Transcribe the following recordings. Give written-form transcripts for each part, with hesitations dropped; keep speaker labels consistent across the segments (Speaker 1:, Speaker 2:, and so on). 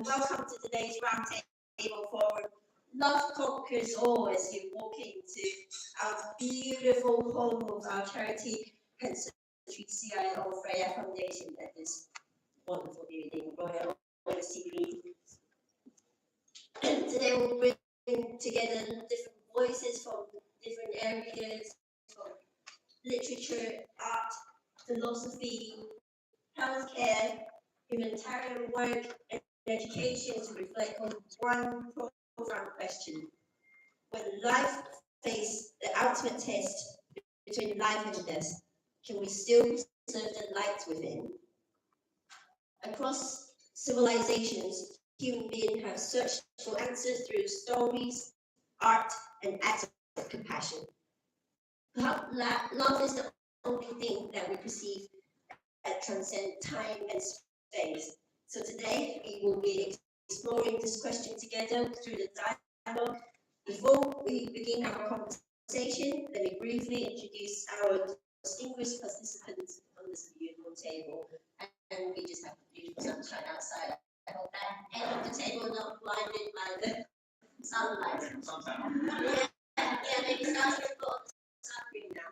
Speaker 1: welcome to today's Roundtable Forum. Love conquers all as you walk into our beautiful home of our charity, Xixia Freya Foundation, at this wonderful building, Royal OCB. And today we'll bring together different voices from different areas, from literature, art, philosophy, healthcare, humanitarian work, and education to reflect on one profound question. When life faces the ultimate test between life and death, can we still preserve the light within? Across civilizations, human beings have searched for answers through stories, art, and acts of compassion. Perhaps love is the only thing that we perceive that transcends time and space. So today we will be exploring this question together through the dialogue. Before we begin our conversation, let me briefly introduce our distinguished participants on this beautiful table. And we just have beautiful sunshine outside. I hope that end of the table not blinded by the sunlight. Yeah, maybe start with sunscreen now.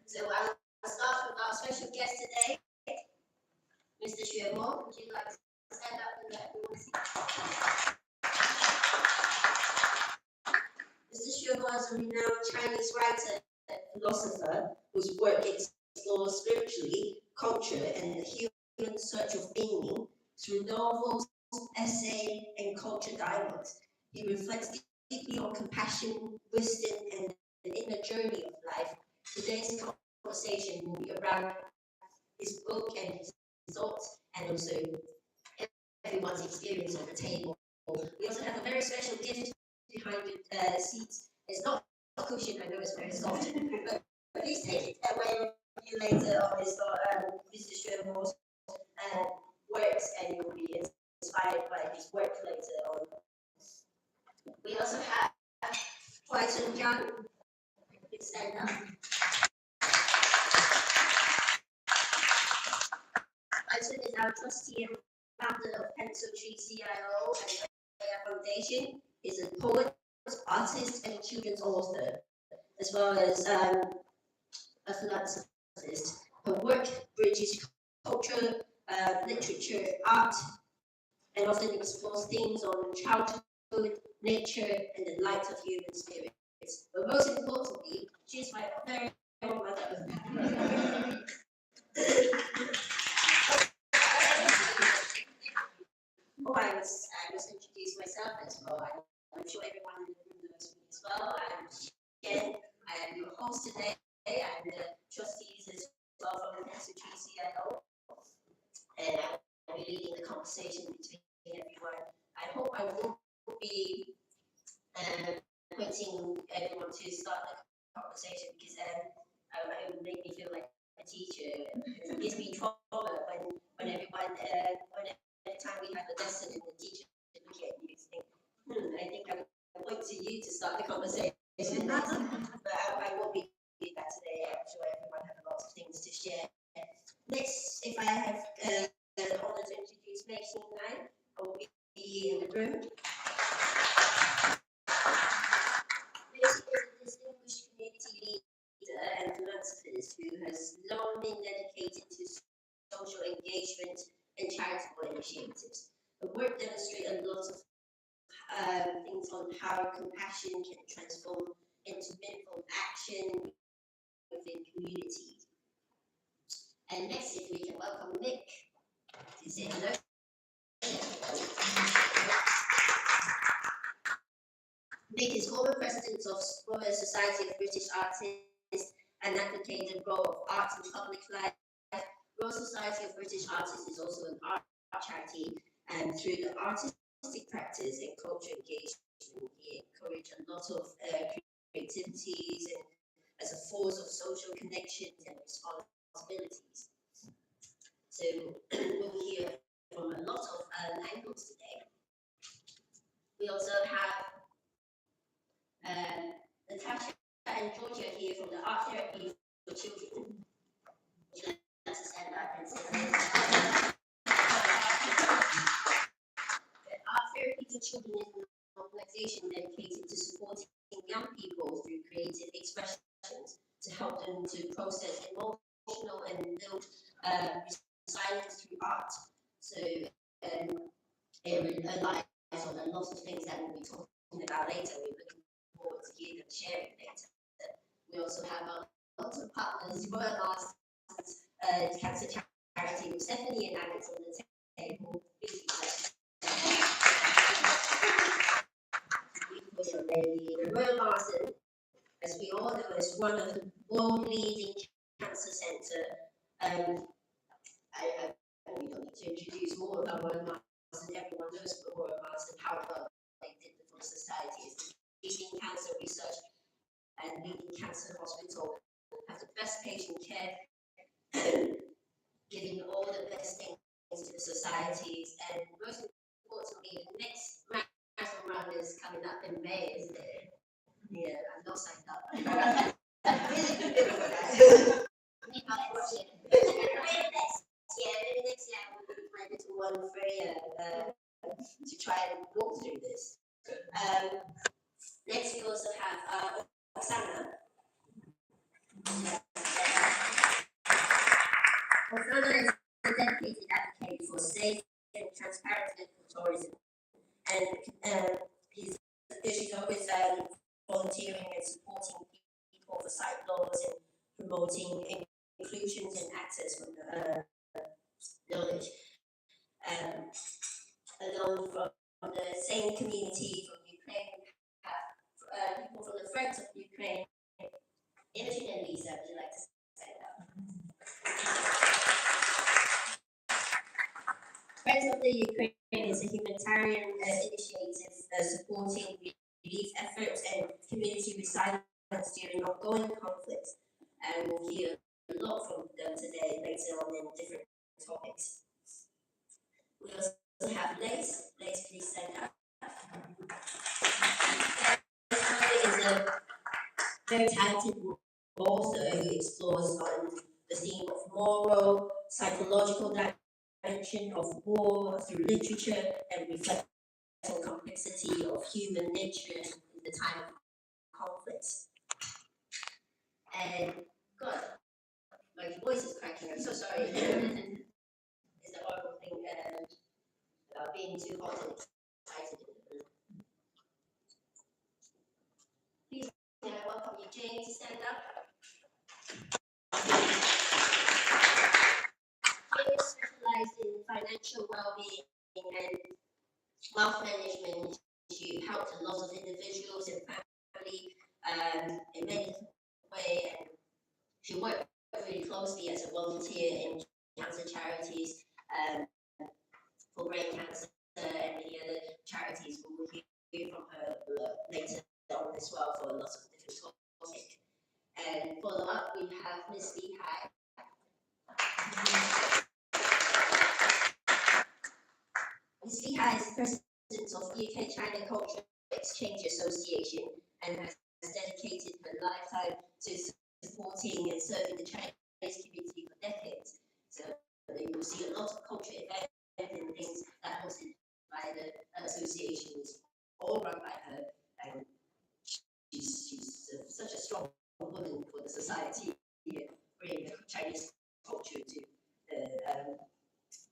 Speaker 1: So I'll start with our special guest today, Mr. Xuemo. Would you like to stand up and let everyone see? Mr. Xuemo is a renowned Chinese writer and philosopher whose work explores spirituality, culture, and the human search of meaning through novels, essay, and culture dialogues. He reflects deeply on compassion, wisdom, and the inner journey of life. Today's conversation will be around his book and his thoughts, and also everyone's experience on the table. We also have a very special gift behind the seats. It's not a cushion, I know it's very soft, but please take it away with you later on Mr. Xuemo's works, and you will be inspired by his work later on. We also have Huaisheng Zhang. Please stand up. Huaisheng is our trustee and founder of Pencil Tree CIO and Foundation. He's a poet, artist, and children's author, as well as a philanthropist. Her work bridges culture, literature, art, and often explores themes on childhood, nature, and the light of human spirits. But most importantly, she is my very own mother. Oh, I must introduce myself as well. I'm sure everyone in the room knows me as well. Again, I am your host today. I'm the trustees as well from the CIO, and I'll be leading the conversation between everyone. I hope I won't be pointing everyone to start the conversation, because it would make me feel like a teacher. It gives me trauma when everyone, every time we have a lesson and the teacher looking at you think, I think I would point to you to start the conversation. But I won't be doing that today. I'm sure everyone has lots of things to share. Next, if I have the honor to introduce Maxine Nine, I will be in the room. Maxine is a distinguished community leader and philanthropist who has long been dedicated to social engagement and charitable initiatives. Her work demonstrates a lot of things on how compassion can transform into meaningful action within communities. And next, if we can welcome Nick to say hello. Nick is former president of Royal Society of British Artists and advocates the role of art in public life. Royal Society of British Artists is also an art charity, and through the artistic practice and culture engagement, he encouraged a lot of creativities and as a force of social connections and responsibilities. So we'll hear from a lot of angles today. We also have Natasha and Georgia here from the Art Therapy for Children. Would you like to stand up and say hello? for Children is an organisation dedicated to supporting young people through creative expressions to help them to process emotional and build resilience through art. So it relies on a lot of things that we'll be talking about later. We're looking forward to hear them sharing later. We also have a lot of partners, Royal Masters, Cancer Charity with Stephanie and Alex on the table. The Royal Masters, as we all know, is one of the world leading cancer centre. I we don't need to introduce more about Royal Masters. Everyone knows the Royal Masters, how well they did for the society. It's leading cancer research and leading cancer hospital, have the best patient care, giving all the best things to the societies, and most importantly, the next marathon run is coming up in May, isn't it? Yeah, I'm not signed up. Really good feeling for that. Maybe next year we'll do my little one Freya to try and walk through this. Next we also have Oksana. Oksana is a dedicated advocate for safe and transparent tourism, and she's always volunteering and supporting people for site laws and promoting inclusions and access from knowledge. Along from the same community from Ukraine, have people from the Friends of Ukraine. Imogen and Lisa, would you like to say that? Friends of the Ukraine is a humanitarian initiative supporting relief efforts and community resilience during ongoing conflicts. And we'll hear a lot from them today, later on in different topics. We also have Lace. Lace, please stand up. Lace is a very talented author who explores on the theme of moral, psychological dimension of war through literature and reflects on complexity of human nature in the time of conflicts. And God, my voice is cracking. I'm so sorry. It's a horrible thing about being too hot and excited. Please, can I welcome you, Jane, to stand up? Jane is specialized in financial well-being and wealth management. She helped a lot of individuals and family in many different ways, and she worked really closely as a volunteer in cancer charities for brain cancer and many other charities. We will hear from her later on as well for lots of different topics. And follow up, we have Miss Lee Hai. Ms. Lee Hai is president of UK-China Culture Exchange Association and has dedicated her lifetime to supporting and serving the Chinese community for decades. So you will see a lot of culture events and things that are hosted by the associations, all run by her. And she's such a strong woman for the society, bringing the Chinese culture to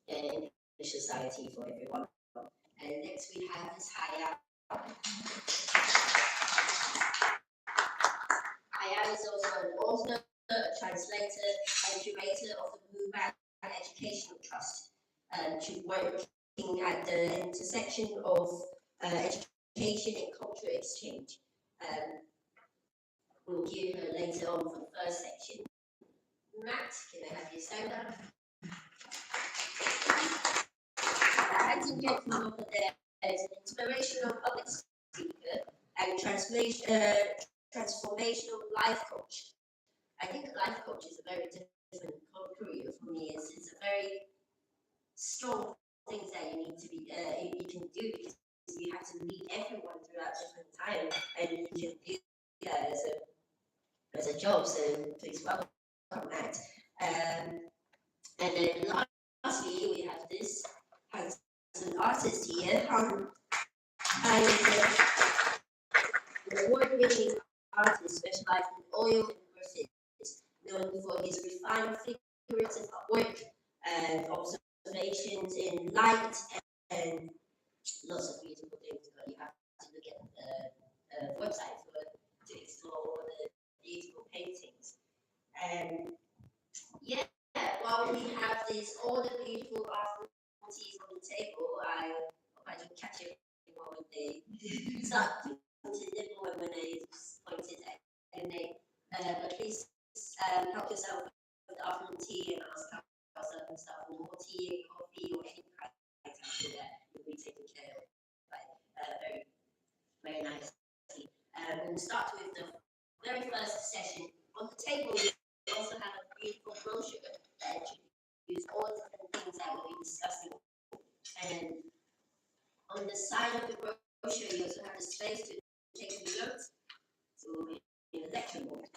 Speaker 1: the society for everyone. And next we have Ms. Haya. Haya is also an author, a translator, and curator of the Blue Bag Educational Trust. She's working at the intersection of education and culture exchange. We'll hear her later on for the first section. Matt, can I have you stand up? Hands and gentlemen over there is an inspirational public speaker and transformational life coach. I think life coach is a very different career for me. It's a very strong things that you need to be you can do because you have to meet everyone throughout different time, and you can do that as a job. So please welcome that. And then lastly, we have this handsome artist here, And an award-winning artist specialized in oil and graphics, known for his refined figurative work and observations in light and lots of beautiful things. But you have to look at the website to explore all the beautiful paintings. Yeah, while we have all the beautiful artworks on the table, I hope I don't catch everyone when they start to nibble and when they pointed at illuminate. But please help yourself with the afternoon tea and ask ourselves and stuff, and more tea and coffee or any kind of item that will be taken care of very, very nicely. We'll start with the very first session. On the table, we also have a beautiful brochure that introduces all the different things that we'll be discussing. And on the side of the brochure, you also have the space to take some notes. So we'll be in a lecture mode.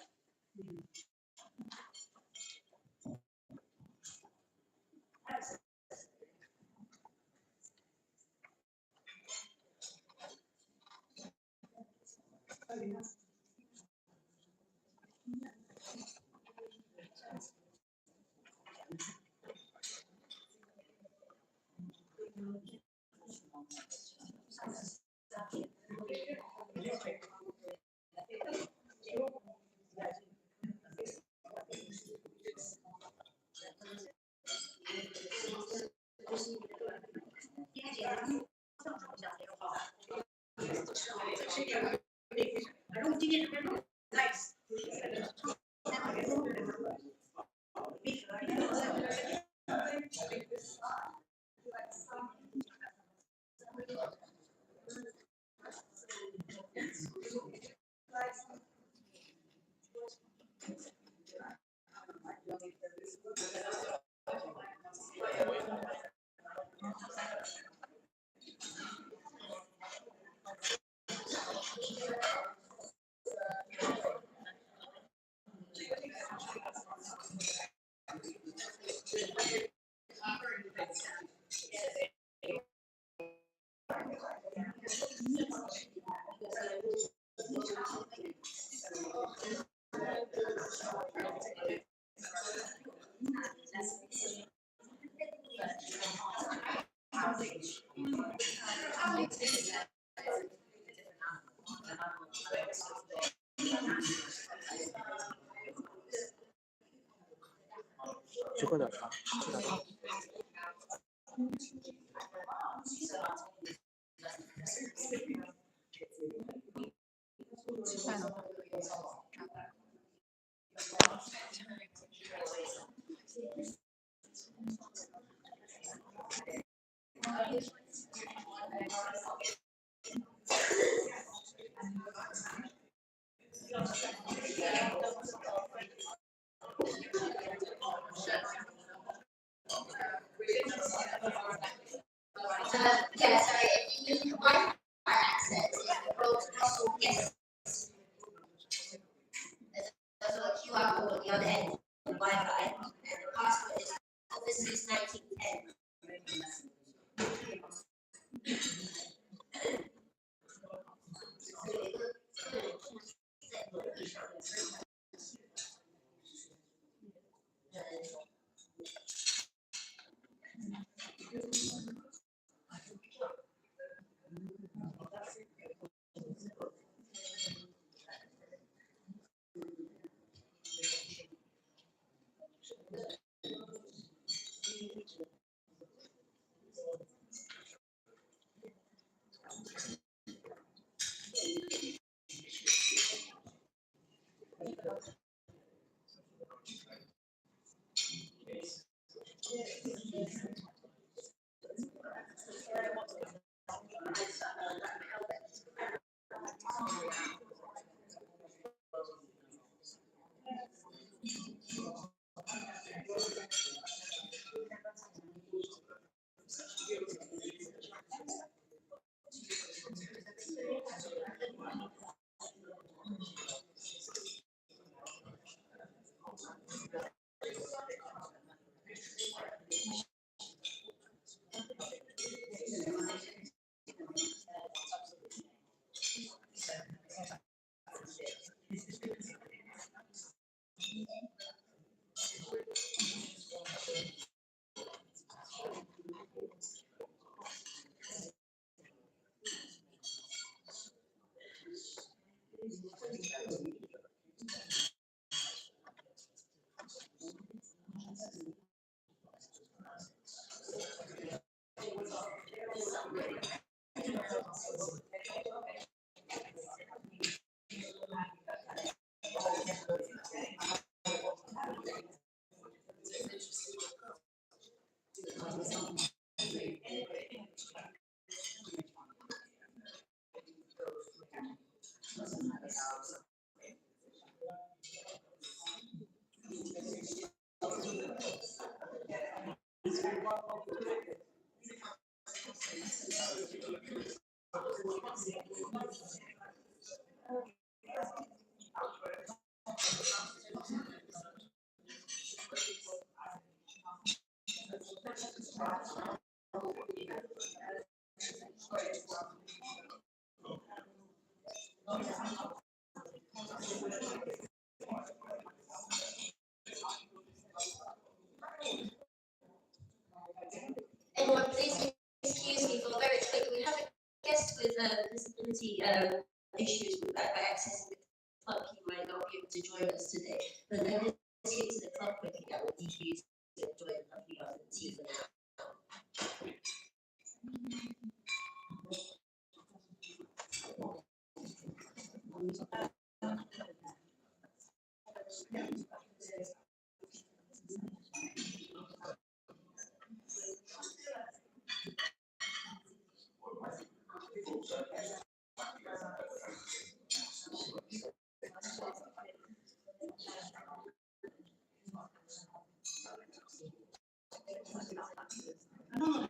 Speaker 1: Yeah, sorry, if you use Wi-Fi access, it will yes. There's a QR code on the other end of Wi-Fi, and the password is Office 1910. Anyone, please excuse me for very quick. We have a guest with disability issues with accessing the club. He might not be able to join us today, but let us get to the club quickly. I will defuse to join the tea for now.